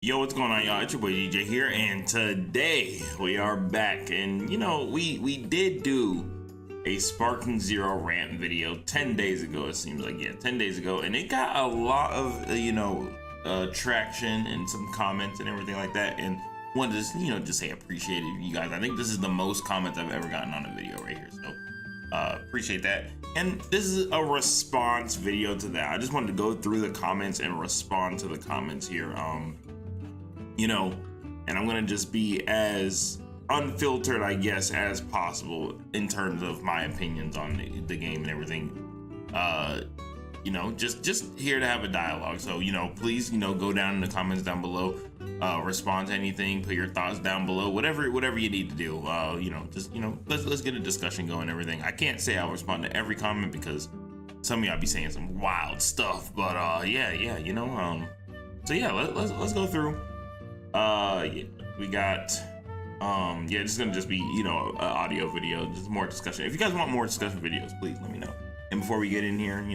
Yo, what's going on, y'all? It's your boy DJ here, and today we are back. And you know, we did do a Sparking Zero rant video 10 days ago. It seems like 10 days ago, and it got a lot of traction and some comments and everything like that. And wanted to just say appreciate it, you guys. I think this is the most comments I've ever gotten on a video right here, so appreciate that. And this is a response video to that. I just wanted to go through the comments and respond to the comments here. And I'm gonna just be as unfiltered, I guess, as possible in terms of my opinions on the game and everything. Just here to have a dialogue. So, please, go down in the comments down below, respond to anything, put your thoughts down below, whatever you need to do. Let's get a discussion going and everything. I can't say I'll respond to every comment because some of y'all be saying some wild stuff, but so yeah, let's go through. We got it's gonna just be audio video, just more discussion. If you guys want more discussion videos, please let me know. And before we get in here, if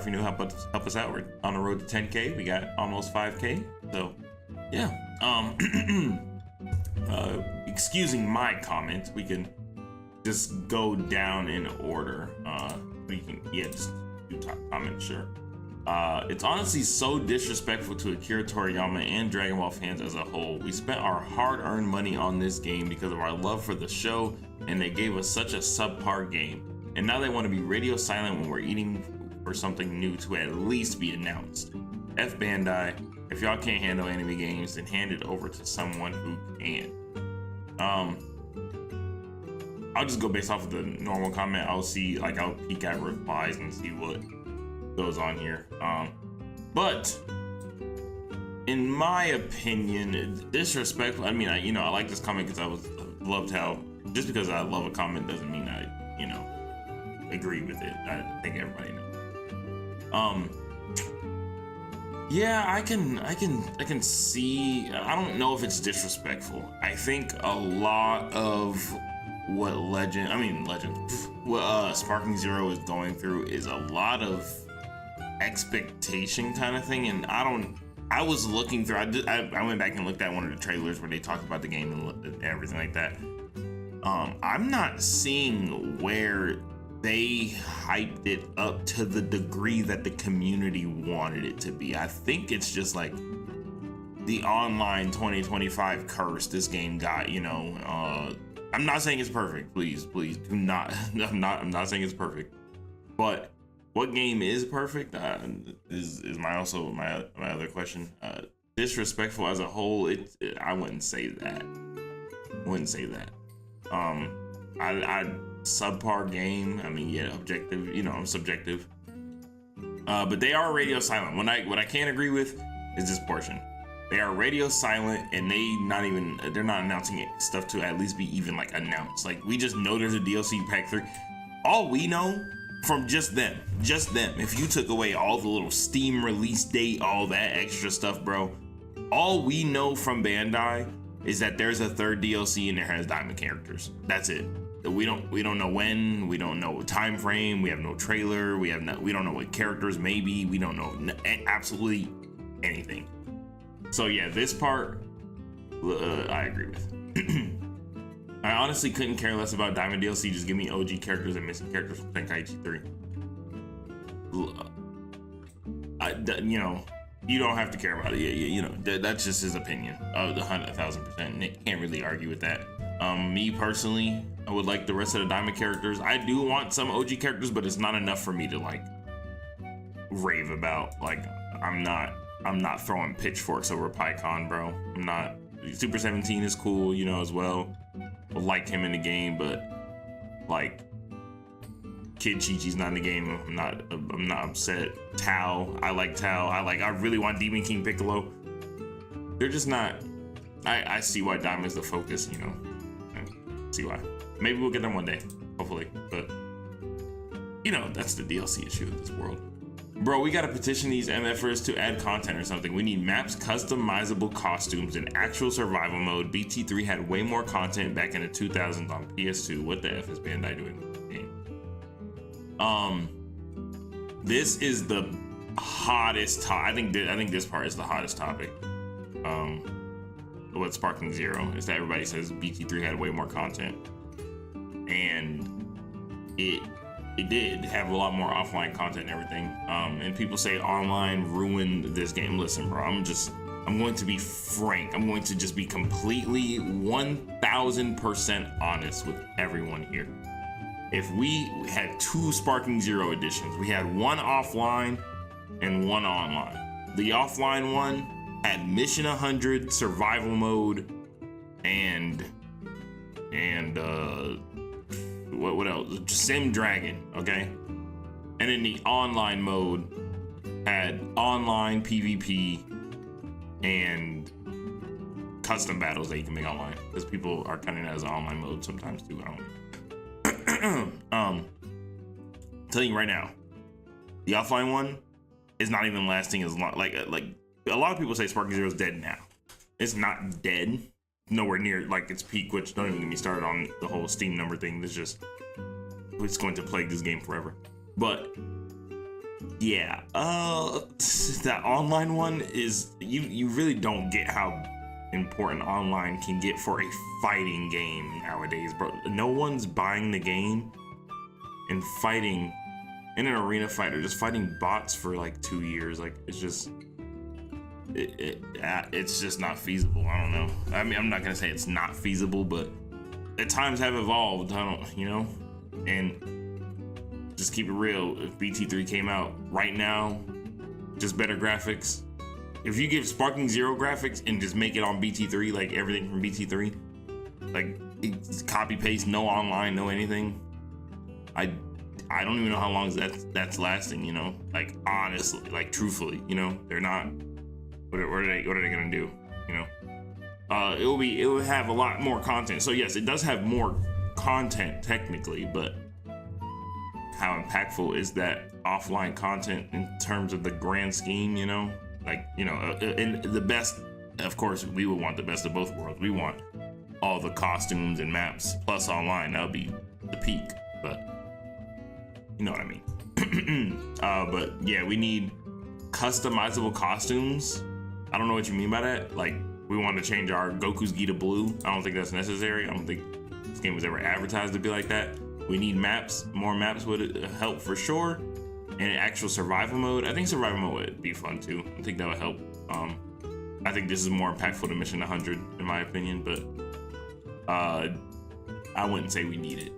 you help us out, we're on the road to 10k. We got almost 5k, so yeah. Excusing my comments, we can just go down in order. We can just do top comments, sure. It's honestly so disrespectful to Akira Toriyama and Dragon Ball fans as a whole. We spent our hard-earned money on this game because of our love for the show, and they gave us such a subpar game. And now they want to be radio silent when we're eating for something new to at least be announced. F Bandai, if y'all can't handle anime games, then hand it over to someone who can. I'll just go based off of the normal comment. I'll peek at replies and see what goes on here. But in my opinion, disrespectful. I mean, I like this comment because loved how just because I love a comment doesn't mean I agree with it. I think everybody knows. Yeah, I can see. I don't know if it's disrespectful. I think a lot of what Sparking Zero is going through is a lot of expectation kind of thing, and I was looking through. I went back and looked at one of the trailers where they talked about the game and everything like that. I'm not seeing where they hyped it up to the degree that the community wanted it to be. I think it's just like the online 2025 curse this game got. I'm not saying it's perfect. Please do not. I'm not saying it's perfect, but what game is perfect is my other question. Disrespectful as a whole, I wouldn't say that. I subpar game. I mean, yeah, objective. I'm subjective. But they are radio silent. What I can't agree with is this portion. They are radio silent, and they're not announcing stuff to at least be even announced. We just know there's a DLC pack 3. All we know from just them, if you took away all the little Steam release date, all that extra stuff, bro, all we know from Bandai is that there's a third DLC and it has diamond characters. That's it. We don't know when, we don't know time frame, we have no trailer, we don't know what characters maybe, we don't know absolutely anything. So yeah, this part I agree with. I honestly couldn't care less about Diamond DLC. Just give me OG characters and missing characters from Tenkaichi 3. You don't have to care about it. That's just his opinion. 1,000%. Nick can't really argue with that. Me personally, I would like the rest of the Diamond characters. I do want some OG characters, but it's not enough for me to rave about. I'm not throwing pitchforks over PyCon, bro. I'm not. Super 17 is cool, as well. I like him in the game, but Kid Chi-Chi's not in the game. I'm not upset. Tao, I like Tao. I really want Demon King Piccolo. They're just not. I see why Diamond's the focus, I see why. Maybe we'll get them one day, hopefully. But that's the DLC issue of this world. Bro, we gotta petition these MFers to add content or something. We need maps, customizable costumes, and actual survival mode. BT3 had way more content back in the 2000s on PS2. What the F is Bandai doing with the game? This is the hottest topic. I think this part is the hottest topic. What Sparking Zero is that everybody says BT3 had way more content, and it did have a lot more offline content and everything. And people say online ruined this game. Listen, bro, I'm going to be frank. I'm going to just be completely 1000% honest with everyone here. If we had 2 Sparking Zero editions, we had one offline and one online. The offline one had Mission 100, Survival Mode, and what else? Sim Dragon, okay? And then the online mode had online PvP and custom battles that you can make online, because people are counting that as an online mode sometimes too. I don't know. I'm telling you right now, the offline one is not even lasting as long. Like a lot of people say Sparking Zero is dead now. It's not dead, nowhere near like its peak. Which don't even get me started on the whole Steam number thing. It's going to plague this game forever. But yeah, that online one is you really don't get how important online can get for a fighting game nowadays, bro. No one's buying the game and fighting in an arena fight or just fighting bots for like 2 years. Like it's just not feasible. I don't know. I mean, I'm not gonna say it's not feasible, but the times have evolved. And just keep it real. If BT3 came out right now, just better graphics. If you give Sparking Zero graphics and just make it on BT3, like everything from BT3, like copy paste, no online, no anything, I don't even know how long that's lasting. Like honestly, like truthfully, they're not. What are they gonna do? It will have a lot more content. So yes, it does have more content technically, but how impactful is that offline content in terms of the grand scheme? And the best, of course, we would want the best of both worlds. We want all the costumes and maps plus online. That would be the peak, but you know what I mean. But yeah, we need customizable costumes. I don't know what you mean by that. Like, we want to change our Goku's gi to blue. I don't think that's necessary. I don't think this game was ever advertised to be like that. We need maps. More maps would help for sure. And an actual survival mode. I think survival mode would be fun too. I think that would help. I think this is more impactful than Mission 100 in my opinion, but I wouldn't say we need it.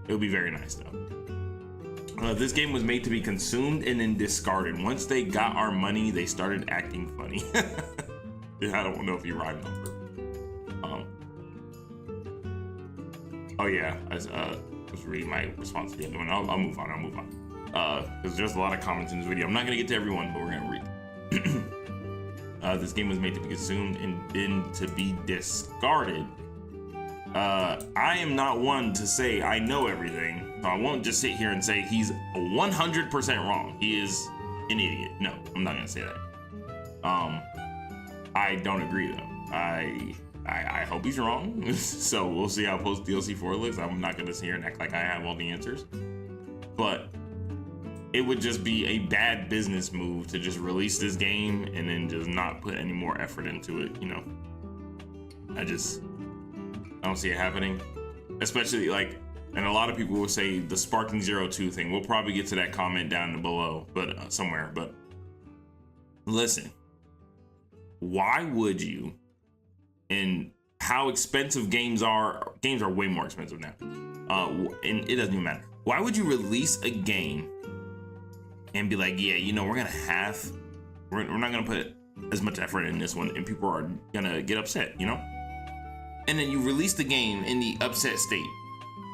It would be very nice though. This game was made to be consumed and then discarded. Once they got our money, they started acting funny. I don't know if you rhymed over. Oh yeah, I was reading my response to the other one. I'll move on. Because there's a lot of comments in this video. I'm not gonna get to everyone, but we're gonna read. This game was made to be consumed and then to be discarded. I am not one to say I know everything, so I won't just sit here and say he's 100% wrong. He is an idiot. No, I'm not gonna say that. I don't agree though. I hope he's wrong. So we'll see how post DLC 4 looks. I'm not gonna sit here and act like I have all the answers, but it would just be a bad business move to just release this game and then just not put any more effort into it. I don't see it happening, especially like, and a lot of people will say the Sparking 02 thing. We'll probably get to that comment down below, but somewhere. But listen, why would you? And how expensive games are way more expensive now. And it doesn't even matter. Why would you release a game and be like, yeah, we're not gonna put as much effort in this one, and people are gonna get upset, And then you release the game in the upset state.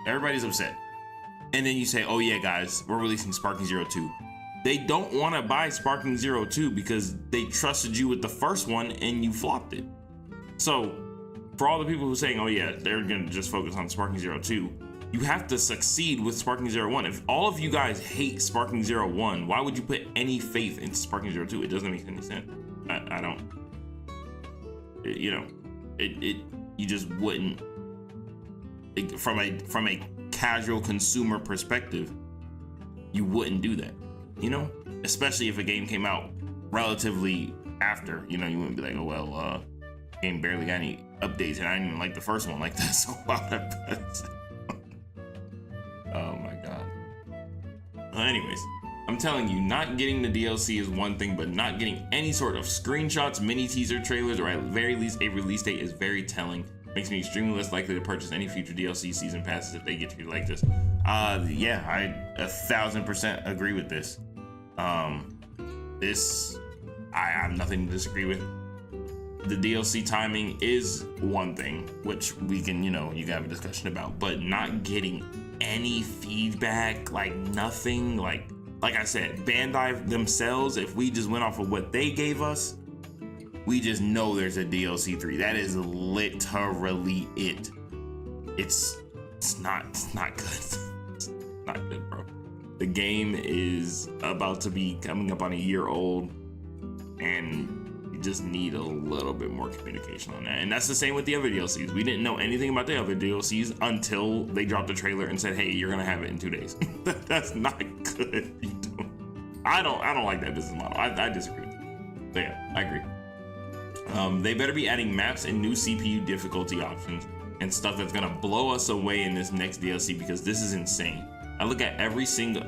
Everybody's upset. And then you say, oh yeah, guys, we're releasing Sparking 02. They don't want to buy Sparking 02 because they trusted you with the first one and you flopped it. So for all the people who are saying, oh yeah, they're gonna just focus on Sparking 02, you have to succeed with Sparking 01. If all of you guys hate Sparking 01, why would you put any faith in Sparking 02? It doesn't make any sense. I don't. You just wouldn't. From a casual consumer perspective, you wouldn't do that. Especially if a game came out relatively after. You wouldn't be like, oh well, game barely got any updates, and I didn't even like the first one like that. So why would I put oh my god. Anyways, I'm telling you, not getting the DLC is one thing, but not getting any sort of screenshots, mini teaser trailers, or at very least a release date is very telling. Makes me extremely less likely to purchase any future DLC season passes if they get treated like this. Yeah, I 1000% agree with this. I have nothing to disagree with. The DLC timing is one thing, which we can, you can have a discussion about, but not getting any feedback, like nothing, like I said, Bandai themselves, if we just went off of what they gave us, we just know there's a DLC 3. That is literally it. It's not good. It's not good, bro. The game is about to be coming up on a year old, and you just need a little bit more communication on that. And that's the same with the other DLCs. We didn't know anything about the other DLCs until they dropped the trailer and said, hey, you're gonna have it in 2 days. That's not good. I don't like that business model. I disagree with it. So yeah, I agree. They better be adding maps and new CPU difficulty options and stuff that's gonna blow us away in this next DLC, because this is insane. I look every single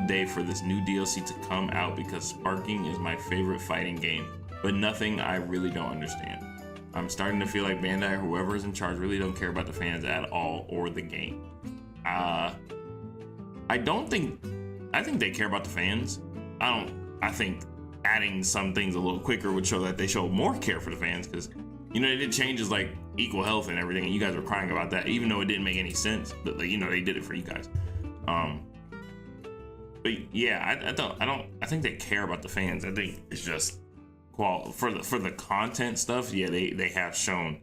day for this new DLC to come out, because Sparking is my favorite fighting game, but nothing I really don't understand. I'm starting to feel like Bandai or whoever is in charge really don't care about the fans at all or the game. I think they care about the fans. I think adding some things a little quicker would show that they show more care for the fans, because they did changes like equal health and everything, and you guys were crying about that, even though it didn't make any sense. But they did it for you guys. But yeah, I think they care about the fans. I think it's just for the content stuff. Yeah, they have shown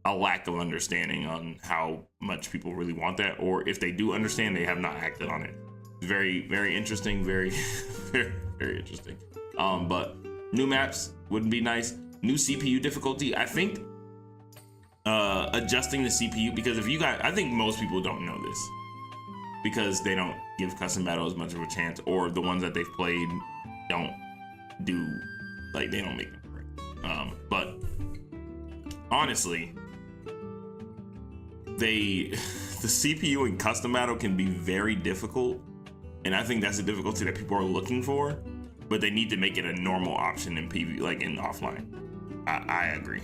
a lack of understanding on how much people really want that, or if they do understand, they have not acted on it. Very, very interesting. Very, very, very interesting. But new maps would be nice. New CPU difficulty. I think adjusting the CPU, because I think most people don't know this, because they don't give custom battle as much of a chance, or the ones that they've played don't they don't make them correct. But honestly, the CPU in custom battle can be very difficult, and I think that's the difficulty that people are looking for. But they need to make it a normal option in PvP, like in offline. I agree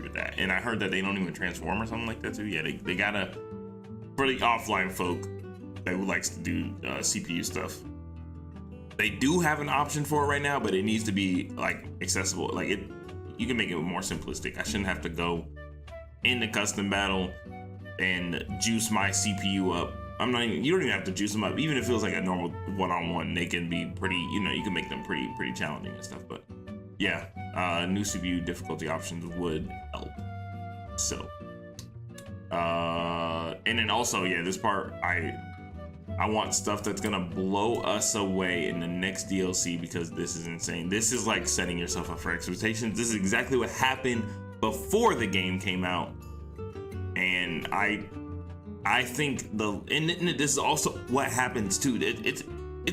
with that. And I heard that they don't even transform or something like that too. Yeah, they gotta, for the offline folk that who likes to do CPU stuff, they do have an option for it right now, but it needs to be like accessible. Like you can make it more simplistic. I shouldn't have to go in the custom battle and juice my CPU up. You don't even have to juice them up. Even if it feels like a normal one-on-one, they can be pretty, you can make them pretty challenging and stuff. But yeah, new CPU difficulty options would help. So, and then also, yeah, this part, I want stuff that's gonna blow us away in the next DLC, because this is insane. This is like setting yourself up for expectations. This is exactly what happened before the game came out. And I think this is also what happens too. It's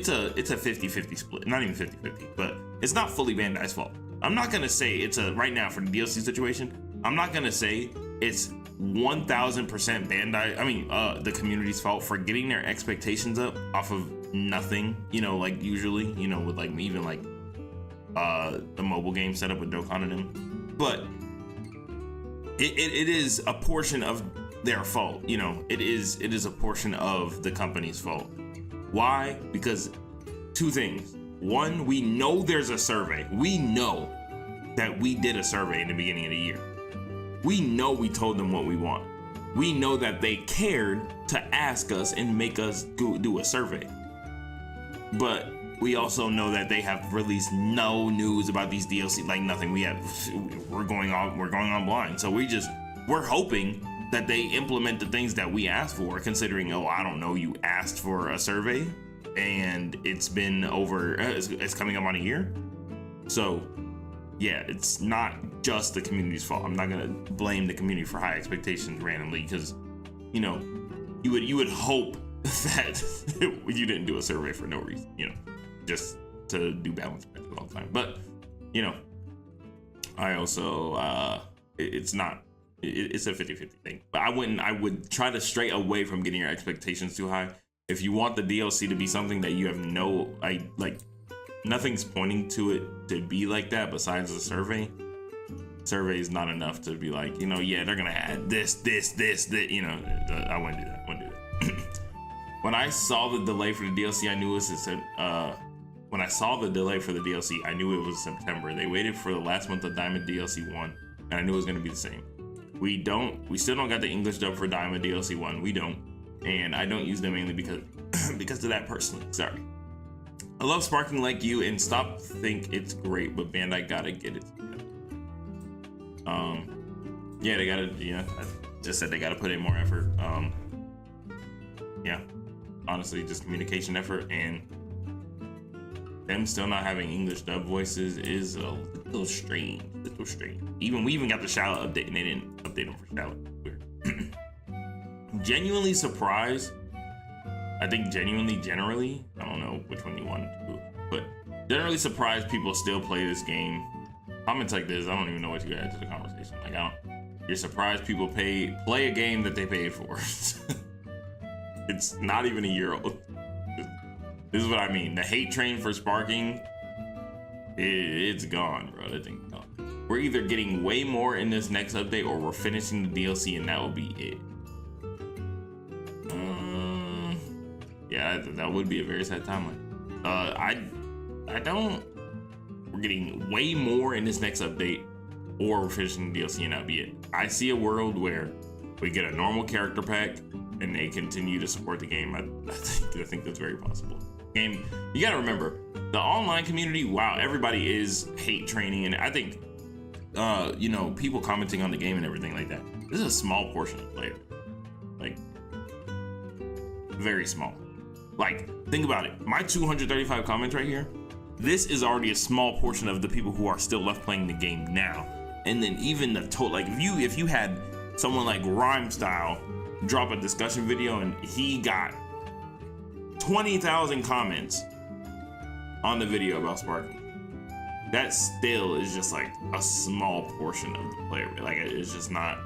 a 50-50 split. Not even 50-50, but it's not fully Bandai's fault. I'm not gonna say right now for the DLC situation, I'm not gonna say it's 1000% Bandai, the community's fault for getting their expectations up off of nothing, like usually, with like even like the mobile game setup with Dokkan and them. But it is a portion of their fault. It is a portion of the company's fault. Why? Because two things. One, we know there's a survey. We know that we did a survey in the beginning of the year. We know we told them what we want. We know that they cared to ask us and make us do a survey. But we also know that they have released no news about these DLC, like nothing. We're going on blind. So we're hoping that they implement the things that we asked for, considering, I don't know, you asked for a survey and it's been it's coming up on a year. So yeah, it's not just the community's fault. I'm not gonna blame the community for high expectations randomly, because you would hope that you didn't do a survey for no reason, just to do balance all the time. But I also it's not. It's a 50-50 thing. But I would try to stray away from getting your expectations too high. If you want the DLC to be something that you have nothing's pointing to it to be like that besides the survey. Survey is not enough to be like, yeah, they're gonna add this, I wouldn't do that. When I saw the delay for the DLC, I knew it said, when I saw the delay for the DLC, I knew it was September. They waited for the last month of Diamond DLC 1, and I knew it was gonna be the same. We still don't got the English dub for Diamond DLC 1. We don't. And I don't use them mainly because of that personally. Sorry. I love Sparking Like You and Stop think it's great, but Bandai gotta get it together. Yeah, they gotta, I just said they gotta put in more effort. Yeah, honestly, just communication effort, and them still not having English dub voices is a little strange, We even got the Shallot update and they didn't update them for Shallot. Weird. Genuinely surprised. I think generally, I don't know which one you want to do, but generally surprised people still play this game. Comments like this, I don't even know what you add to the conversation. You're surprised people play a game that they paid for. It's not even a year old. This is what I mean. The hate train for Sparking, it's gone, bro. That thing's gone. We're either getting way more in this next update or we're finishing the DLC and that will be it. Yeah, that would be a very sad timeline. We're getting way more in this next update or we're finishing the DLC and that'll be it. I see a world where we get a normal character pack and they continue to support the game. I think that's very possible. Game, you gotta remember, the online community, wow, everybody is hate training, and I think, people commenting on the game and everything like that. This is a small portion of players. Very small. Think about it. My 235 comments right here, this is already a small portion of the people who are still left playing the game now. And then even the total, if you had someone like Rhyme Style drop a discussion video and he got 20,000 comments on the video about Sparking, that still is just a small portion of the player. It's just not,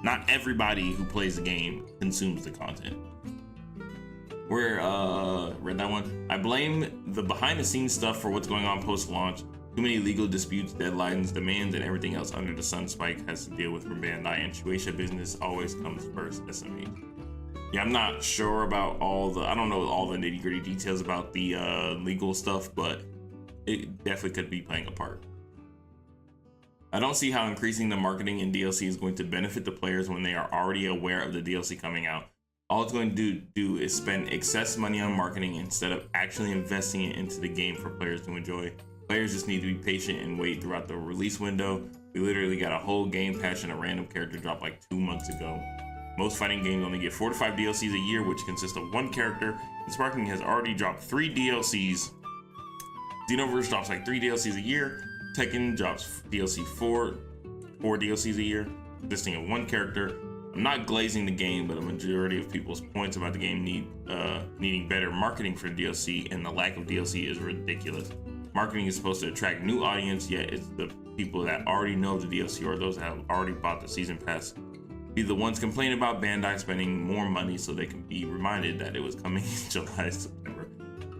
not everybody who plays the game consumes the content. Read that one. I blame the behind the scenes stuff for what's going on post launch. Too many legal disputes, deadlines, demands, and everything else under the sun Spike has to deal with from Bandai, and Shueisha business always comes first. SMH. Yeah, I'm not sure about I don't know all the nitty gritty details about the legal stuff, but it definitely could be playing a part. I don't see how increasing the marketing in DLC is going to benefit the players when they are already aware of the DLC coming out. All it's going to do is spend excess money on marketing instead of actually investing it into the game for players to enjoy. Players just need to be patient and wait throughout the release window. We literally got a whole game patch and a random character drop 2 months ago. Most fighting games only get 4 to 5 DLCs a year, which consist of one character, and Sparking has already dropped 3 DLCs. Xenoverse drops 3 DLCs a year. Tekken drops DLC 4 DLCs a year, consisting of one character. I'm not glazing the game, but a majority of people's points about the game needing better marketing for DLC, and the lack of DLC is ridiculous. Marketing is supposed to attract new audience, yet it's the people that already know the DLC or those that have already bought the season pass be the ones complaining about Bandai spending more money so they can be reminded that it was coming in July, September.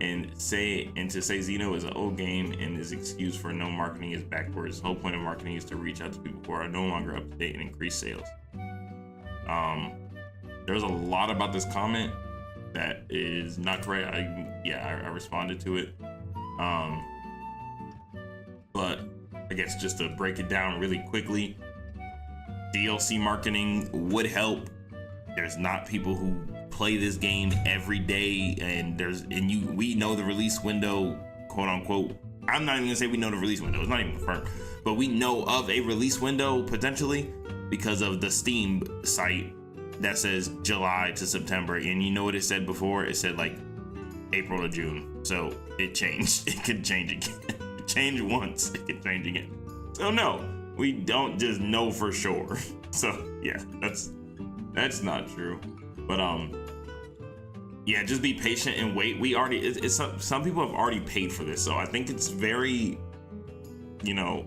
And to say Xeno is an old game and his excuse for no marketing is backwards. The whole point of marketing is to reach out to people who are no longer up to date and increase sales. There's a lot about this comment that is not correct. I responded to it. But I guess just to break it down really quickly, DLC marketing would help. There's not people who play this game every day, and we know the release window, quote unquote. I'm not even gonna say we know the release window, it's not even confirmed, but we know of a release window potentially because of the Steam site that says July to September, and you know what it said before? It said April to June. So it changed. It could change again. It changed once, it could change again. So no, we don't just know for sure. So yeah, that's not true. But yeah, just be patient and wait. We already, some people have already paid for this, so I think it's very you know,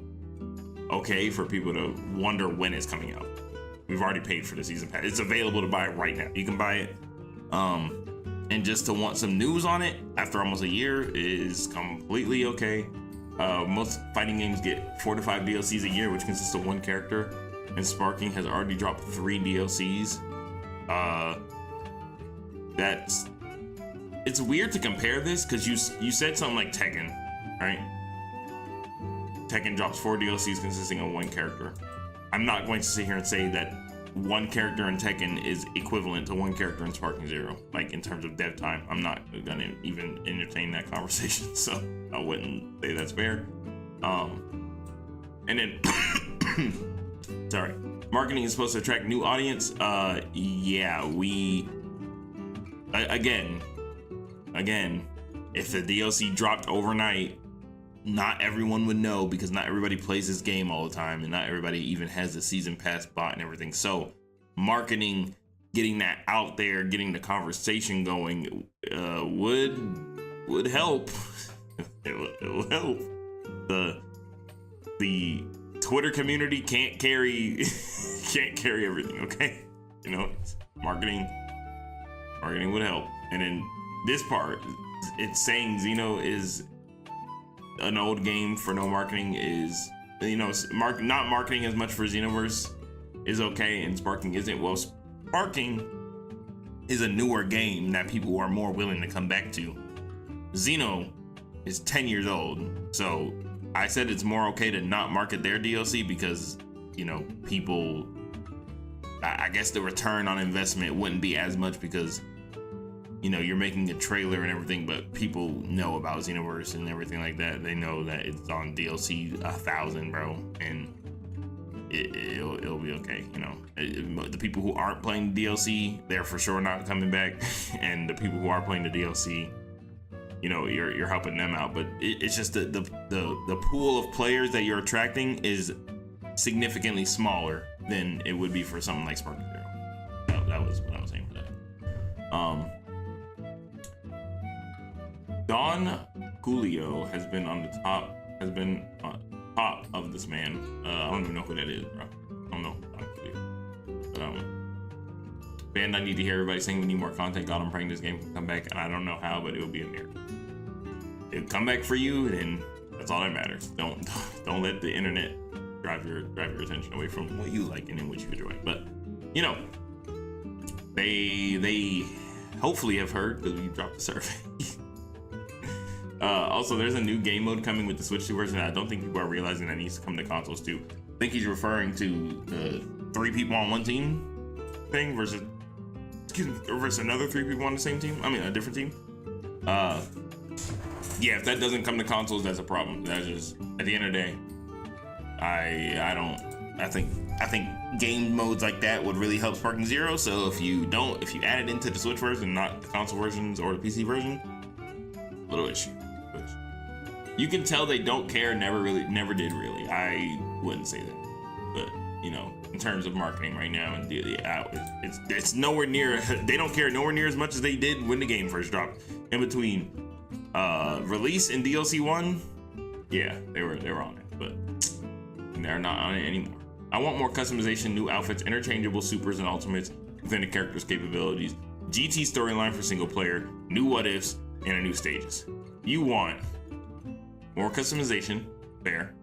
okay for people to wonder when it's coming out. We've already paid for the season pass. It's available to buy right now. You can buy it. And just to want some news on it after almost a year is completely okay. Most fighting games get 4 to 5 DLCs a year, which consists of 1 character. And Sparking has already dropped 3 DLCs. It's weird to compare this because you said something like Tekken, right? Tekken drops 4 DLCs consisting of 1 character. I'm not going to sit here and say that 1 character in Tekken is equivalent to 1 character in Sparking Zero, like in terms of dev time. I'm not gonna even entertain that conversation, so I wouldn't say that's fair. And then sorry, marketing is supposed to attract new audience. Yeah, we again, if the DLC dropped overnight, not everyone would know because not everybody plays this game all the time and not everybody even has the season pass bought and everything. So marketing, getting that out there, getting the conversation going would help. it will help. The Twitter community can't carry everything, okay? You know, marketing would help. And then this part, it's saying Xeno is an old game for no marketing is, you know, not marketing as much for Xenoverse is okay and Sparking isn't. Well, Sparking is a newer game that people are more willing to come back to. Xeno is 10 years old, so I said it's more okay to not market their DLC because, you know, people, I guess the return on investment wouldn't be as much because, you know, you're making a trailer and everything, but people know about Xenoverse and everything like that. They know that it's on DLC 1,000, bro, and it'll be okay. You know, the people who aren't playing DLC, they're for sure not coming back, and the people who are playing the DLC, you know, you're helping them out. But it's just the pool of players that you're attracting is significantly smaller than it would be for something like Sparking Zero. That was what I was saying for that. Don Julio has been on top of this man. I don't even know who that is, bro. I don't know Don Julio. But band, I need to hear everybody saying we need more content. God, I'm praying this game can come back, and I don't know how, but it will be a miracle. It'll come back for you, and that's all that matters. Don't let the internet drive your attention away from what you like and then what you enjoy. But you know, they hopefully have heard because we dropped the survey. Also, there's a new game mode coming with the Switch 2 version. I don't think people are realizing that needs to come to consoles too. I think he's referring to the 3 people on one team thing versus another 3 people on the same team. I mean, a different team. Yeah, if that doesn't come to consoles, that's a problem. That's just, at the end of the day, I think game modes like that would really help Sparking Zero. So if you add it into the Switch version, not the console versions or the PC version, little issue. You can tell they don't care. Never did really. I wouldn't say that, but you know, in terms of marketing right now, and it's nowhere near. They don't care nowhere near as much as they did when the game first dropped. In between release and DLC 1, yeah, they were on it, but they're not on it anymore. I want more customization, new outfits, interchangeable supers and ultimates within the character's capabilities, GT storyline for single player, new what ifs, and new stages. You want more customization, fair.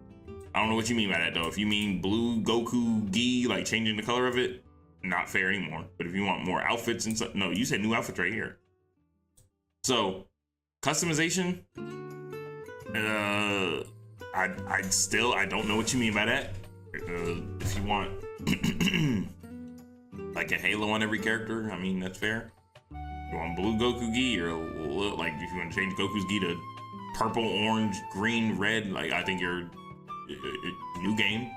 I don't know what you mean by that though. If you mean blue Goku gi, like changing the color of it, not fair anymore. But if you want more outfits and stuff, no, you said new outfits right here. So customization, I don't know what you mean by that. If you want like a halo on every character, I mean, that's fair. You want blue Goku gi, or like if you want to change Goku's gi to purple, orange, green, red, like I think you're new game,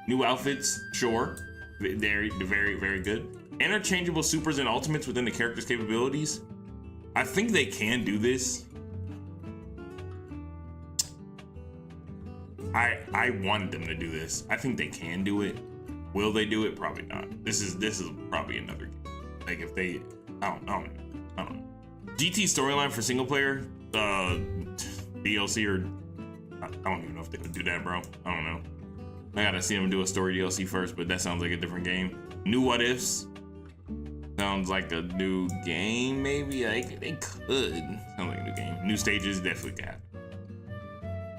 new outfits, sure, they're very, very good. Interchangeable supers and ultimates within the character's capabilities. I think they can do this. I want them to do this. I think they can do it. Will they do it? Probably not. This is probably another game. Like if they, I don't know. GT storyline for single player, DLC or I don't even know if they would do that, bro. I don't know. I gotta see them do a story DLC first, but that sounds like a different game. New What Ifs. Sounds like a new game, maybe. Like, they could. Sounds like a new game. New stages, definitely can happen.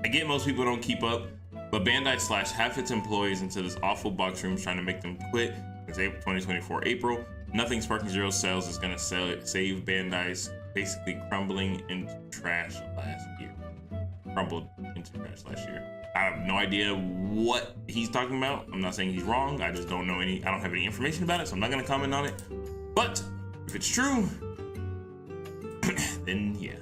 I get most people don't keep up, but Bandai slashed half its employees into this awful box rooms trying to make them quit. It's 2024 April. Nothing Sparking Zero sells is gonna save Bandai's basically crumbling into trash last year. Crumbled into trash last year. I have no idea what he's talking about. I'm not saying he's wrong. I just don't know I don't have any information about it, so I'm not gonna comment on it. But if it's true, then yeah.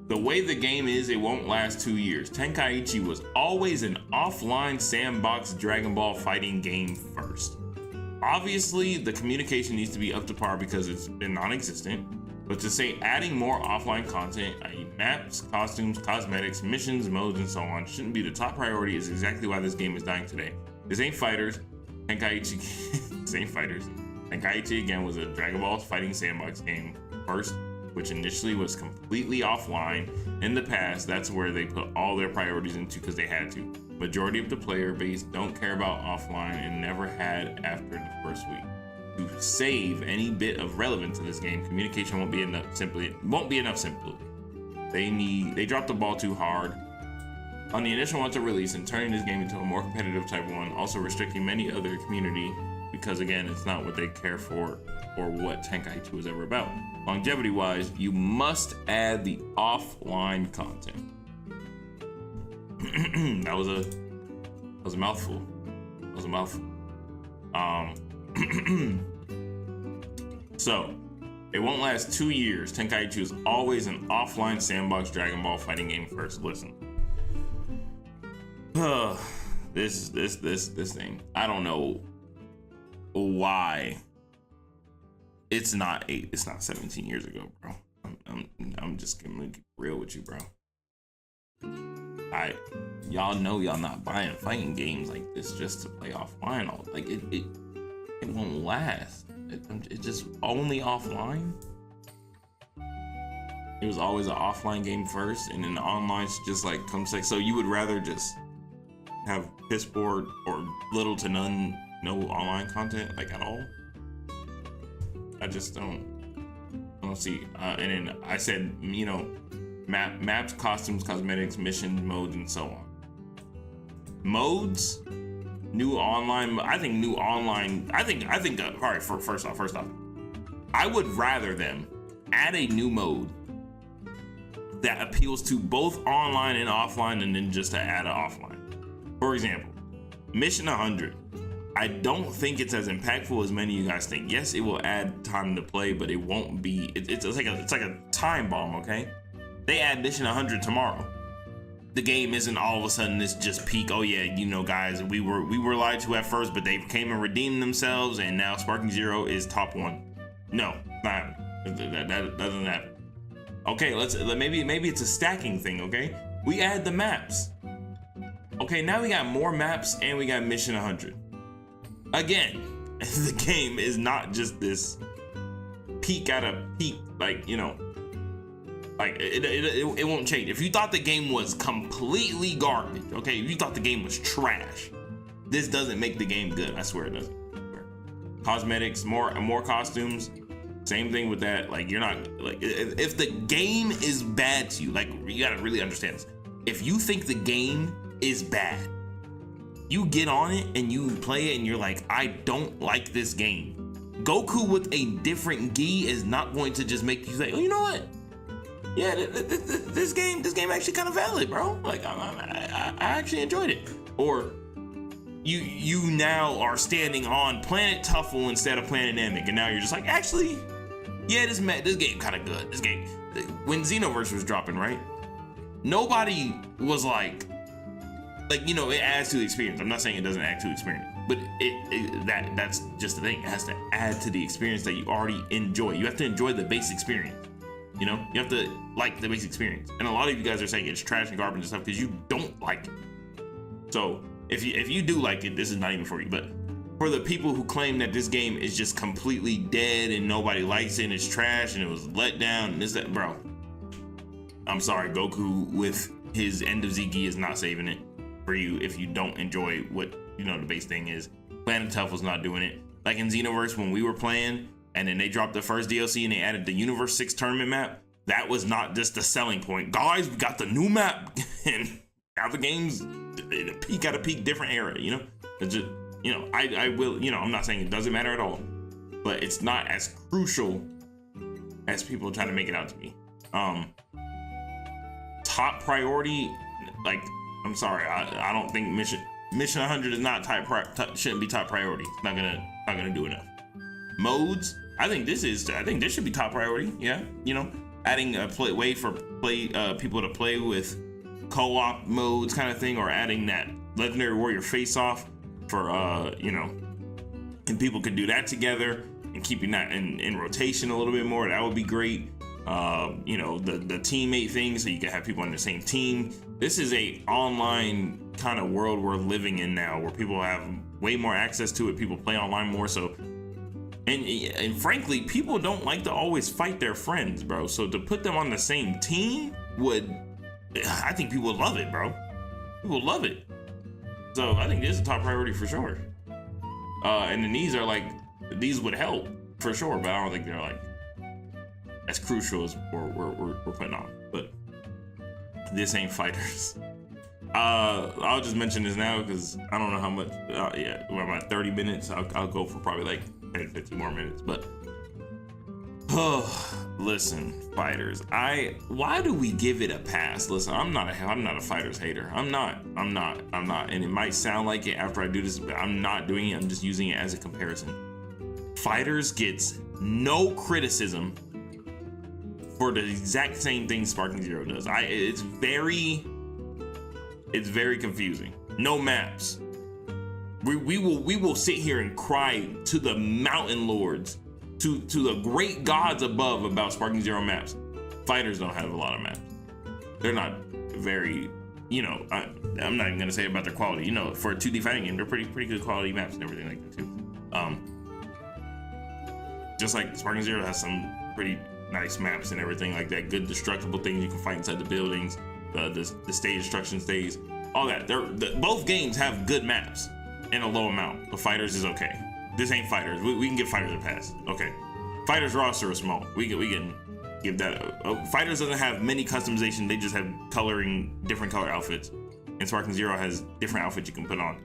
The way the game is, it won't last 2 years. Tenkaichi was always an offline sandbox Dragon Ball fighting game first. Obviously, the communication needs to be up to par because it's been non-existent. But to say adding more offline content, i.e. maps, costumes, cosmetics, missions, modes, and so on, shouldn't be the top priority is exactly why this game is dying today. This ain't fighters. Tenkaichi, this ain't fighters. Tenkaichi, again, was a Dragon Ball fighting sandbox game first, which initially was completely offline. In the past, that's where they put all their priorities into because they had to. Majority of the player base don't care about offline and never had after the first week. To save any bit of relevance to this game, communication won't be enough simply. They dropped the ball too hard on the initial one to release and turning this game into a more competitive type one, also restricting many other community because again, it's not what they care for or what Tenkaichi was ever about. Longevity wise, you must add the offline content. that was a mouthful. That was a mouthful. So it won't last 2 years. Tenkaichi is always an offline sandbox Dragon Ball fighting game first. Listen. This thing. I don't know why it's not 17 years ago, bro. I'm just gonna keep real with you, bro. Y'all know y'all not buying fighting games like this just to play offline. Like it won't last. It just only offline. It was always an offline game first, and then the online just like comes like. So you would rather just have piss poor or little to no online content like at all? I just don't see. And then I said, you know, maps, costumes, cosmetics, missions, modes, and so on. Modes, new online. I think new online. I think. All right. First off, I would rather them add a new mode that appeals to both online and offline, and then just to add an offline. For example, Mission 100. I don't think it's as impactful as many of you guys think. Yes, it will add time to play, but it won't be. It's like a time bomb. Okay, they add Mission 100 tomorrow. The game isn't all of a sudden this just peak. Oh yeah, you know, guys, we were lied to at first, but they came and redeemed themselves, and now Sparking Zero is top 1. No, not that doesn't happen. Okay, maybe it's a stacking thing. Okay, we add the maps. Okay, now we got more maps and we got Mission 100. Again, the game is not just this peak out of peak, like, you know, like it won't change. If you thought the game was completely garbage, okay, if you thought the game was trash, this doesn't make the game good. I swear it doesn't. Cosmetics, more costumes, same thing with that. Like, you're not, like, if the game is bad to you, like, you gotta really understand this. If you think the game is bad, you get on it and you play it and you're like, I don't like this game. Goku with a different gi is not going to just make you say, oh, you know what? Yeah, this game actually kind of valid, bro. Like, I actually enjoyed it. Or you now are standing on Planet Tuffle instead of Planet Namek, and now you're just like, actually, yeah, this game kind of good. This game, when Xenoverse was dropping, right? Nobody was like, you know, it adds to the experience. I'm not saying it doesn't add to the experience, but that's just the thing. It has to add to the experience that you already enjoy. You have to enjoy the base experience. You know, you have to like the base experience. And a lot of you guys are saying it's trash and garbage and stuff because you don't like it. So if you do like it, this is not even for you. But for the people who claim that this game is just completely dead and nobody likes it and it's trash and it was let down and this, that, bro, I'm sorry, Goku with his End of ZG is not saving it for you if you don't enjoy what, you know, the base thing is. Planet Tough was not doing it. Like in Xenoverse, when we were playing and then they dropped the first DLC and they added the Universe 6 tournament map, that was not just the selling point. Guys, we got the new map and now the game's at a peak different era, you know? It's just, you know, I will, you know, I'm not saying it doesn't matter at all, but it's not as crucial as people try to make it out to be. Top priority, like, I'm sorry, I don't think Mission 100 is not shouldn't be top priority. It's not gonna do enough. Modes, I think this should be top priority. Yeah, you know, adding a way for people to play with co-op modes kind of thing, or adding that Legendary Warrior face-off for you know, and people could do that together and keeping that in rotation a little bit more. That would be great. You know, the teammate thing, so you can have people on the same team. This is a online kind of world we're living in now, where people have way more access to it. People play online more, so and frankly, people don't like to always fight their friends, bro. So to put them on the same team I think people would love it, bro. People love it. So I think this is a top priority for sure. And then these would help for sure, but I don't think they're like as crucial as we're putting on. But this ain't fighters. I'll just mention this now because I don't know how much. Yeah, we're about 30 minutes. I'll go for probably like 10, 15 more minutes. But listen, fighters. Why do we give it a pass? Listen, I'm not a fighters hater. I'm not. And it might sound like it after I do this, but I'm not doing it. I'm just using it as a comparison. Fighters gets no criticism for the exact same thing Sparking Zero does. It's very confusing. No maps. We will sit here and cry to the mountain lords, to the great gods above about Sparking Zero maps. Fighters don't have a lot of maps. They're not very, you know, I'm not even gonna say about their quality. You know, for a 2D fighting game, they're pretty good quality maps and everything like that too. Just like Sparking Zero has some pretty nice maps and everything like that. Good destructible things you can fight inside the buildings. The stage destruction stays, all that. Both games have good maps in a low amount. The fighters is okay. This ain't fighters. We can give fighters a pass. Okay. Fighters roster is small. We can give that. Fighters doesn't have many customization. They just have different color outfits. And Sparking Zero has different outfits you can put on.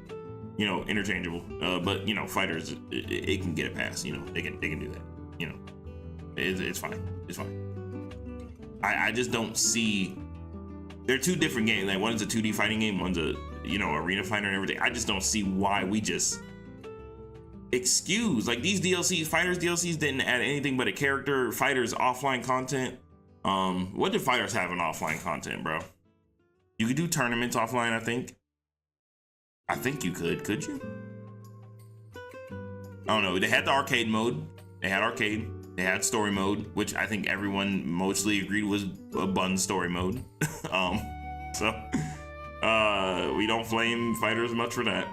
You know, interchangeable. But you know, fighters it can get a pass. You know, they can do that. You know, it's fine. It's fine. I just don't see. They're two different games. Like one's a 2D fighting game, one's a, you know, arena fighter and everything. I just don't see why we just excuse like these DLCs. Fighters DLCs didn't add anything but a character. Fighters offline content. What did fighters have in offline content, bro? You could do tournaments offline. I think you could you? I don't know. They had the arcade mode. They had arcade. They had story mode, which I think everyone mostly agreed was a bun story mode. So we don't flame fighters much for that.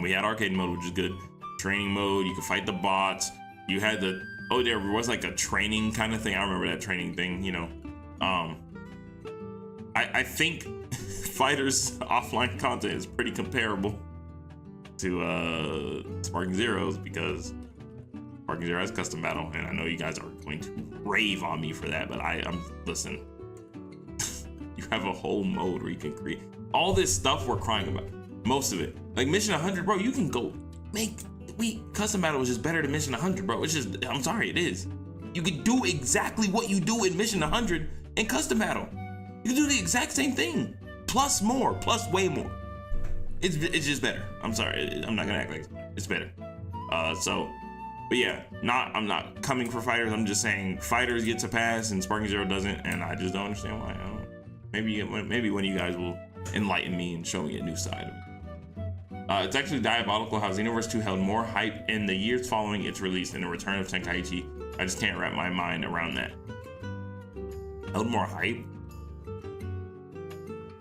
We had arcade mode, which is good. Training mode, you could fight the bots. You had there was like a training kind of thing. I remember that training thing, you know. I think fighters offline content is pretty comparable to Sparking Zero's, because Sparking Zero has custom battle, and I know you guys are going to rave on me for that, but listen. You have a whole mode where you can create all this stuff we're crying about. Most of it, like Mission 100, bro. You can go custom battle is just better than Mission 100, bro. It's just, I'm sorry, it is. You can do exactly what you do in Mission 100 in custom battle. You can do the exact same thing, plus way more. It's just better. I'm sorry, I'm not gonna act like it's better. But yeah, I'm not coming for fighters. I'm just saying fighters gets a pass and Sparking Zero doesn't, and I just don't understand why. I don't know. Maybe one of you guys will enlighten me and show me a new side of it. It's actually diabolical how Xenoverse 2 held more hype in the years following its release than the return of Tenkaichi. I just can't wrap my mind around that. Held more hype?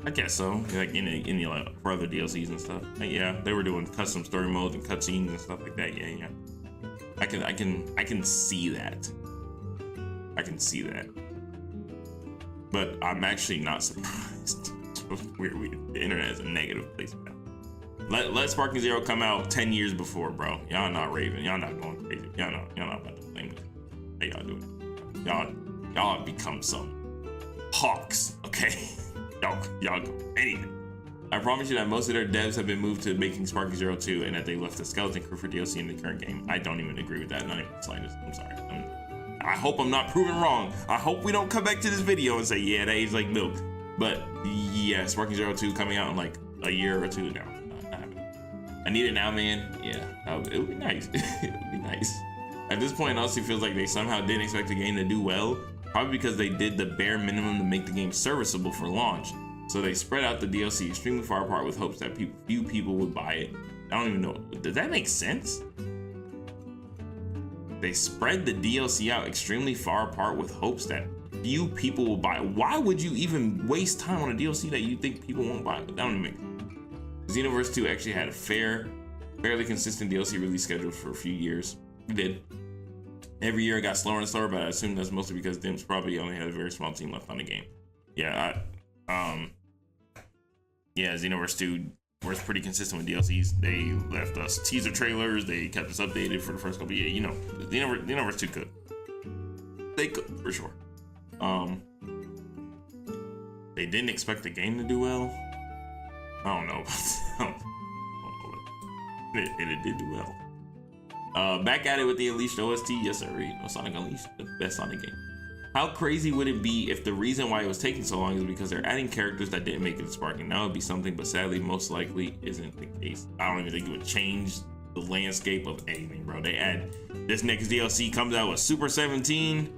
I guess so. Like for other DLCs and stuff. Like, yeah, they were doing custom story modes and cutscenes and stuff like that. Yeah. I can see that. I can see that. but I'm actually not surprised. The internet is a negative place now. Let Sparking Zero come out 10 years before, bro. Y'all not raving. Y'all not going crazy. Y'all not about to blame me. How y'all doing? Y'all have become some hawks, okay? y'all go anything. I promise you that most of their devs have been moved to making Sparking Zero 2 and that they left the skeleton crew for DLC in the current game. I don't even agree with that, not even the slightest. I'm sorry. I hope I'm not proven wrong. I hope we don't come back to this video and say, yeah, that aged like milk. But yeah, Sparking Zero 2 coming out in like a year or two now. I need it now, man. Yeah, it would be nice. It would be nice. At this point, it honestly feels like they somehow didn't expect the game to do well, probably because they did the bare minimum to make the game serviceable for launch. So they spread out the DLC extremely far apart with hopes that few people would buy it. I don't even know. Does that make sense? They spread the DLC out extremely far apart with hopes that few people will buy it. Why would you even waste time on a DLC that you think people won't buy? That don't even make sense. Xenoverse 2 actually had a fairly consistent DLC release schedule for a few years. It did. Every year it got slower and slower, but I assume that's mostly because Dimps probably only had a very small team left on the game. Yeah, Xenoverse 2 was pretty consistent with DLCs. They left us teaser trailers. They kept us updated for the first couple of years. You know, Xenoverse 2 could. They could, for sure. They didn't expect the game to do well. I don't know. It did do well. Back at it with the Unleashed OST. Yes, sir. You know, Sonic Unleashed, the best Sonic game. How crazy would it be if the reason why it was taking so long is because they're adding characters that didn't make it to Sparking? That would be something, but sadly, most likely isn't the case. I don't even think it would change the landscape of anything, bro. They add this next DLC comes out with Super 17,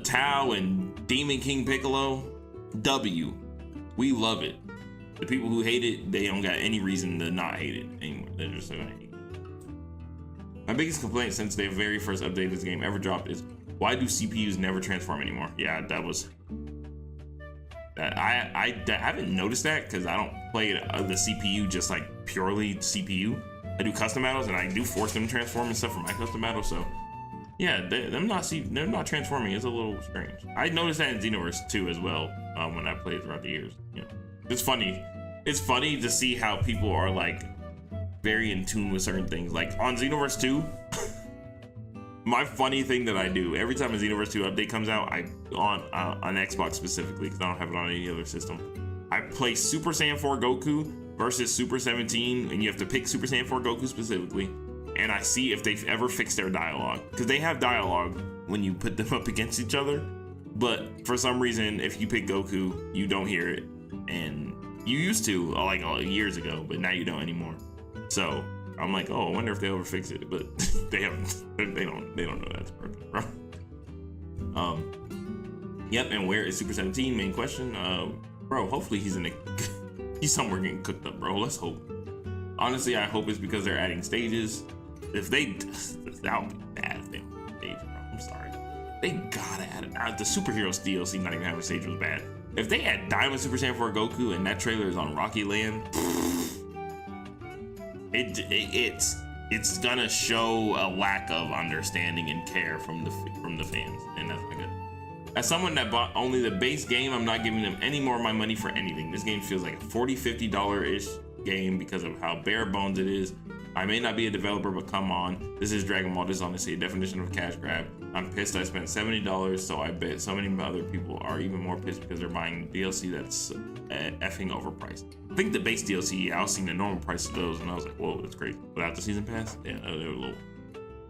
Tao, and Demon King Piccolo. W. We love it. The people who hate it, they don't got any reason to not hate it anymore. They're just gonna hate it. My biggest complaint since their very first update this game ever dropped is, why do CPUs never transform anymore? Yeah, that was that. I haven't noticed that because I don't play the CPU just like purely CPU. I do custom battles and I do force them to transform and stuff for my custom battles. So yeah, they're not transforming. It's a little strange. I noticed that in Xenoverse 2 as well when I played throughout the years. You know, it's funny. It's funny to see how people are like very in tune with certain things. Like on Xenoverse 2. My funny thing that I do every time a Xenoverse 2 update comes out, on Xbox specifically, because I don't have it on any other system, I play Super Saiyan 4 Goku versus Super 17, and you have to pick Super Saiyan 4 Goku specifically, and I see if they've ever fixed their dialogue, because they have dialogue when you put them up against each other, but for some reason, if you pick Goku, you don't hear it, and you used to like years ago, but now you don't anymore. So I'm like, oh, I wonder if they'll ever fix it, but they haven't. They don't know that's perfect, bro. Yep. And where is Super 17? Main question, bro. Hopefully he's he's somewhere getting cooked up, bro. Let's hope. Honestly, I hope it's because they're adding stages. If that would be bad if they don't add stage, bro. I'm sorry. They gotta add it. The superheroes DLC not even having a stage was bad. If they had Diamond Super Saiyan 4 Goku and that trailer is on Rocky Land. It's gonna show a lack of understanding and care from the fans, and that's not good. As someone that bought only the base game, I'm not giving them any more of my money for anything. This game feels like a $40-$50-ish game because of how bare bones it is. I may not be a developer, but come on, this is Dragon Ball. This is honestly a definition of a cash grab. I'm pissed I spent $70, so I bet so many other people are even more pissed because they're buying DLC that's effing overpriced. I think the base DLC, I was seeing the normal price of those, and I was like, whoa, that's crazy. Without the season pass, yeah, they were low.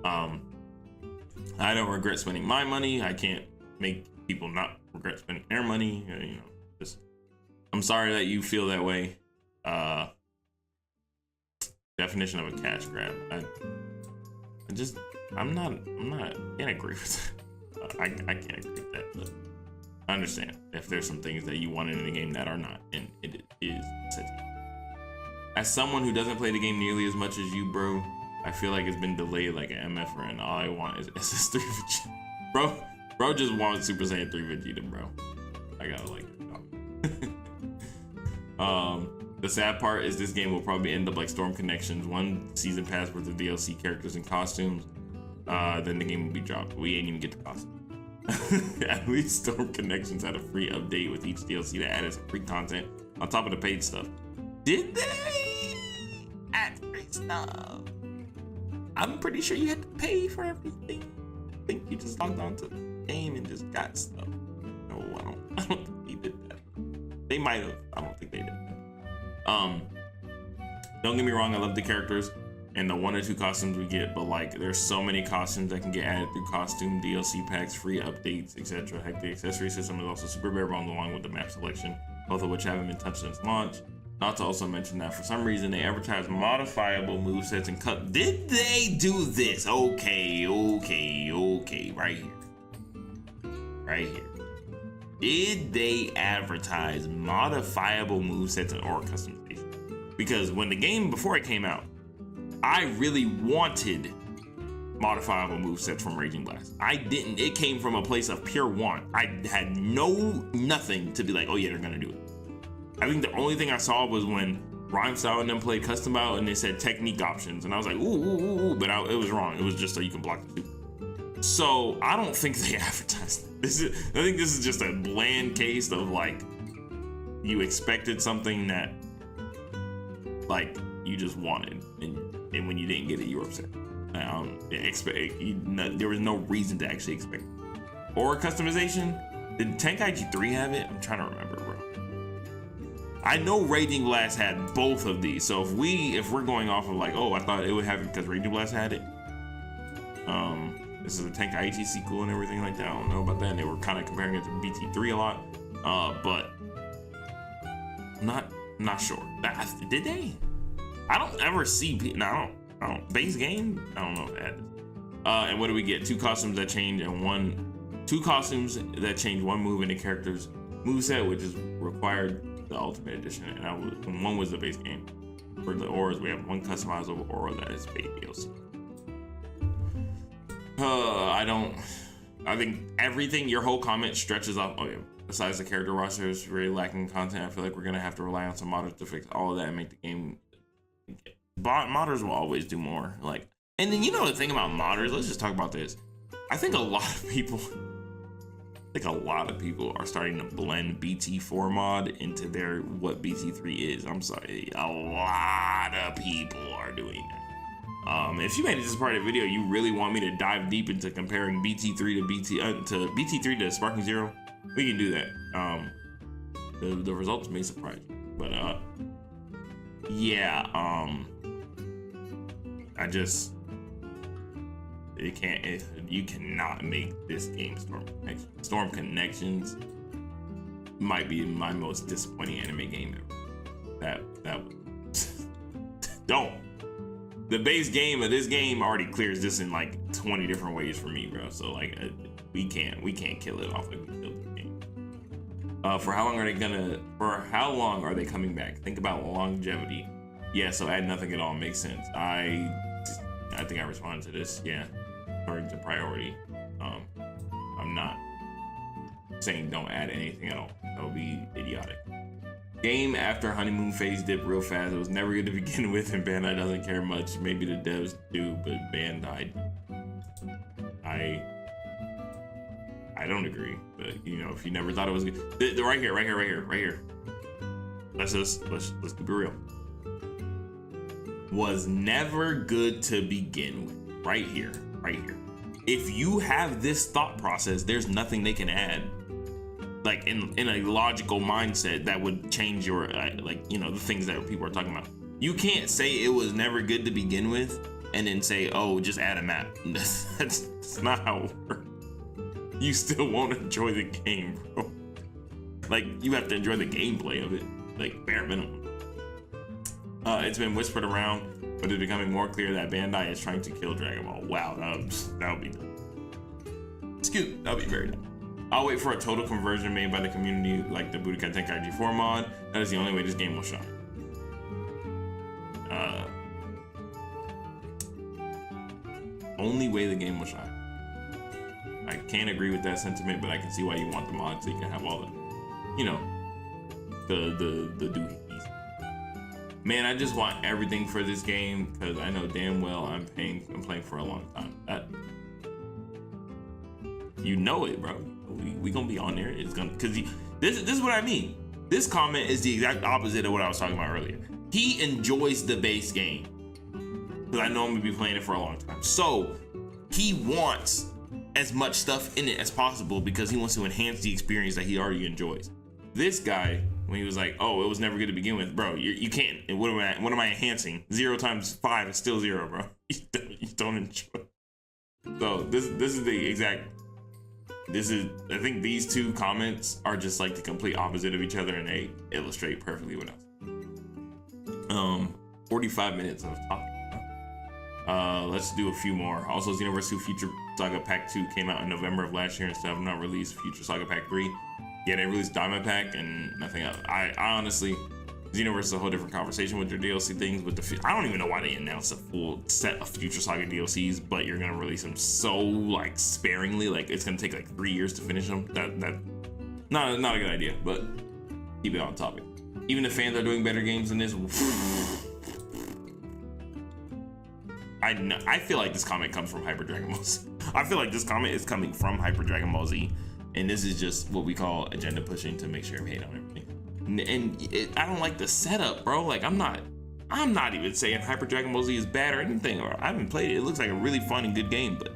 I don't regret spending my money. I can't make people not regret spending their money. You know, just I'm sorry that you feel that way. Definition of a cash grab. I can't agree with that. I can't agree with that, but I understand if there's some things that you wanted in the game that are not, and it is sensitive. As someone who doesn't play the game nearly as much as you, bro, I feel like it's been delayed like an MF and all I want is SS3 Vegeta. Bro just wants Super Saiyan 3 Vegeta, bro. I gotta like it. The sad part is this game will probably end up like Storm Connections, one season pass worth of DLC characters and costumes. Then the game will be dropped. We ain't even get the costume. At least Storm Connections had a free update with each DLC that added some free content on top of the paid stuff. Did they add free stuff? I'm pretty sure you had to pay for everything. I think you just logged on to the game and just got stuff. No, I don't think they did that. They might have. I don't think they did that. Don't get me wrong, I love the characters and the 1 or 2 costumes we get, but like there's so many costumes that can get added through costume DLC packs, free updates, etc. Heck, the accessory system is also super bare bones along with the map selection, both of which haven't been touched since launch. Not to also mention that for some reason they advertise modifiable movesets and cut. Did they do this? Okay, right here. Did they advertise modifiable movesets or customization? Because when the game, before it came out, I really wanted modifiable movesets from Raging Blast. I didn't. It came from a place of pure want. I had nothing to be like, oh yeah, they're gonna do it. I think the only thing I saw was when Rhymestyle and them played Custom Out and they said technique options. And I was like, ooh, but it was wrong. It was just so you can block the shoot. So I don't think they advertised it. I think this is just a bland case of like, you expected something that like you just wanted. And when you didn't get it, you were upset. There was no reason to actually expect it. Or customization. Did Tank IG3 have it? I'm trying to remember, bro. I know Raging Blast had both of these, so if we're going off of like, oh, I thought it would have it because Raging Blast had it. This is a Tank IG sequel and everything like that. I don't know about that. And they were kind of comparing it to BT3 a lot, but I'm not sure. Did they? I don't ever see. No, I don't. Base game. I don't know if that is. And what do we get? 2 costumes that change and 2 costumes that change 1 move in the character's moveset, which is required. The Ultimate Edition, and 1 was the base game. For the auras, we have 1 customizable aura that is paid DLC. I think everything, your whole comment stretches off. Oh yeah, besides the character roster is really lacking content, I feel like we're gonna have to rely on some modders to fix all of that and make the game. Modders will always do more. Like, and then you know the thing about modders, let's just talk about this. I think a lot of people are starting to blend BT4 mod into what BT3 is. I'm sorry, a lot of people are doing that. If you made it this part of the video, you really want me to dive deep into comparing BT3 to BT3 to Sparking Zero, we can do that. The results may surprise you, but yeah, you cannot make this game Storm Connections. Storm Connections might be my most disappointing anime game ever. That don't. The base game of this game already clears this in like 20 different ways for me, bro. So like we can't kill it off like we killed the game. For how long are they coming back? Think about longevity. Yeah, so add nothing at all makes sense. I think I responded to this. Yeah. According to priority. I'm not saying don't add anything at all. That would be idiotic. Game after honeymoon phase dipped real fast. It was never good to begin with, and Bandai doesn't care much. Maybe the devs do, but Bandai, I don't agree. But you know, if you never thought it was good, right here. Let's keep it real. Was never good to begin with. Right here. If you have this thought process, there's nothing they can add, like in a logical mindset that would change your like, you know, the things that people are talking about. You can't say it was never good to begin with and then say, oh, just add a map. That's not how it works. You still won't enjoy the game, bro. Like, you have to enjoy the gameplay of it, like bare minimum. It's been whispered around, but it's becoming more clear that Bandai is trying to kill Dragon Ball. Wow, that would be dumb. Scoot, that would be very dumb. I'll wait for a total conversion made by the community, like the Budokai Tenkaichi 4 mod. That is the only way this game will shine. Only way the game will shine. I can't agree with that sentiment, but I can see why you want the mod so you can have all the, you know, the doohies. Man, I just want everything for this game because I know damn well I'm playing for a long time. You know it, bro. We gonna be on there. It's gonna, cause this is what I mean. This comment is the exact opposite of what I was talking about earlier. He enjoys the base game, because I know I'm gonna be playing it for a long time. So he wants as much stuff in it as possible because he wants to enhance the experience that he already enjoys. This guy, when he was like, "Oh, it was never good to begin with," bro, you can't. And what am I enhancing? 0 times 5 is still 0, bro. You don't enjoy. So this is the exact. I think these two comments are just like the complete opposite of each other, and they illustrate perfectly what else. 45 minutes of talking. Let's do a few more. Also, Xenoverse 2 Future Saga Pack 2 came out in November of last year instead of not released Future Saga Pack 3. Yeah, they released Diamond Pack and nothing else. I honestly, Xenoverse is a whole different conversation with their DLC things. But I don't even know why they announced a full set of Future Saga DLCs, but you're gonna release them so like sparingly. Like it's gonna take like 3 years to finish them. That not a good idea. But keep it on topic. Even the fans are doing better games than this. I feel like this comment comes from Hyper Dragon Ball Z. I feel like this comment is coming from Hyper Dragon Ball Z, and this is just what we call agenda pushing to make sure I'm hating on everything. And I don't like the setup, bro. Like I'm not even saying Hyper Dragon Ball Z is bad or anything. Or I haven't played it. It looks like a really fun and good game, but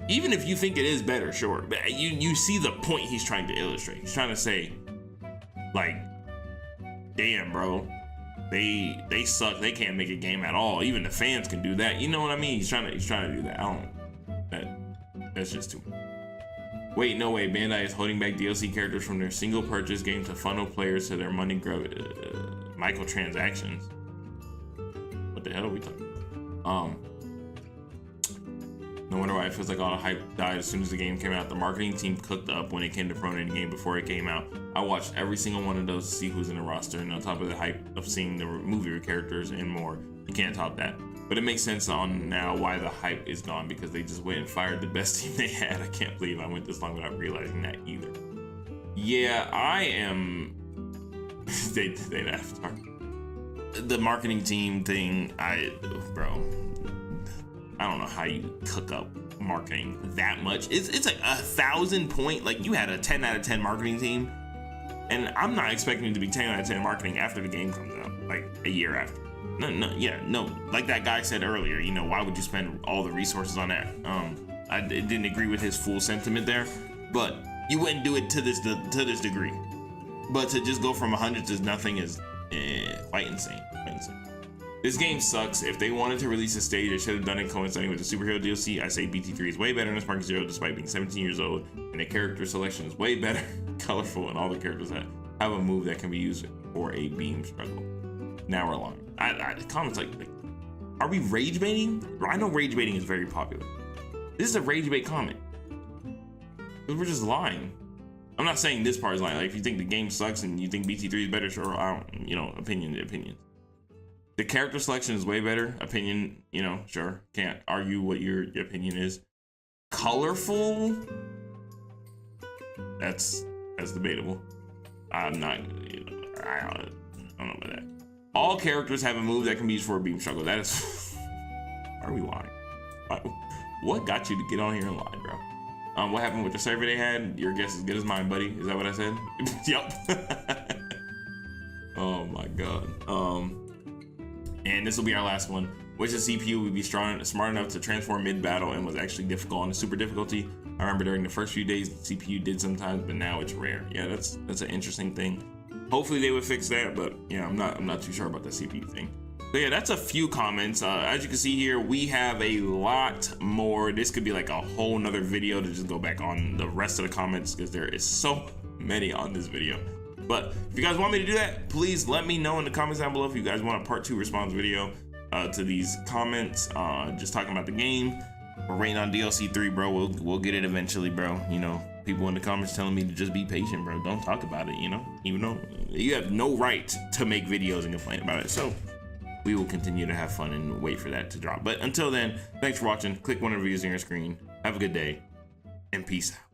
even if you think it is better, sure. But you see the point he's trying to illustrate. He's trying to say, like, damn, bro. They suck. They can't make a game at all. Even the fans can do that. You know what I mean? He's trying to do that. That's just too much. Wait, no way. Bandai is holding back DLC characters from their single purchase game to funnel players to their money grab microtransactions. What the hell are we talking about? No wonder why it feels like all the hype died as soon as the game came out. The marketing team cooked up when it came to promoting the game before it came out. I watched every single one of those to see who's in the roster, and on top of the hype of seeing the movie characters and more, you can't top that. But it makes sense on now why the hype is gone, because they just went and fired the best team they had. I can't believe I went this long without realizing that either. Yeah, I am. they laughed. The marketing team thing, bro. I don't know how you cook up marketing that much. It's like 1,000 point. Like you had a 10 out of 10 marketing team, and I'm not expecting it to be 10 out of 10 marketing after the game comes out, like a year after. No. Like that guy said earlier, you know, why would you spend all the resources on that? I didn't agree with his full sentiment there, but you wouldn't do it to this degree. But to just go from 100 to nothing is quite insane. This game sucks. If they wanted to release a stage, they should have done it coinciding with the superhero DLC. I say BT3 is way better than Spark Zero, despite being 17 years old, and the character selection is way better, colorful, and all the characters have a move that can be used for a beam struggle. Now we're lying. Comments like, are we rage baiting? I know rage baiting is very popular. This is a rage bait comment. We're just lying. I'm not saying this part is lying. Like if you think the game sucks and you think BT3 is better, sure. I don't, opinion. The character selection is way better. Opinion, sure. Can't argue what your opinion is. Colorful? That's debatable. I'm not, I don't know about that. All characters have a move that can be used for a beam struggle. That is, why are we lying? What got you to get on here and lie, bro? What happened with the server they had? Your guess is as good as mine, buddy. Is that what I said? Yup. Oh my God. And this will be our last one. Which the CPU would be smart enough to transform mid-battle and was actually difficult on the super difficulty. I remember during the first few days, the CPU did sometimes, but now it's rare. Yeah, that's an interesting thing. Hopefully they would fix that, but yeah, I'm not too sure about the CPU thing. But yeah, that's a few comments. As you can see here, we have a lot more. This could be like a whole nother video to just go back on the rest of the comments, because there is so many on this video. But if you guys want me to do that, please let me know in the comments down below if you guys want a part 2 response video to these comments, just talking about the game. We're waiting on DLC 3, bro. We'll get it eventually, bro. People in the comments telling me to just be patient, bro. Don't talk about it, even though you have no right to make videos and complain about it. So we will continue to have fun and wait for that to drop. But until then, thanks for watching. Click one of the videos on your screen. Have a good day and peace out.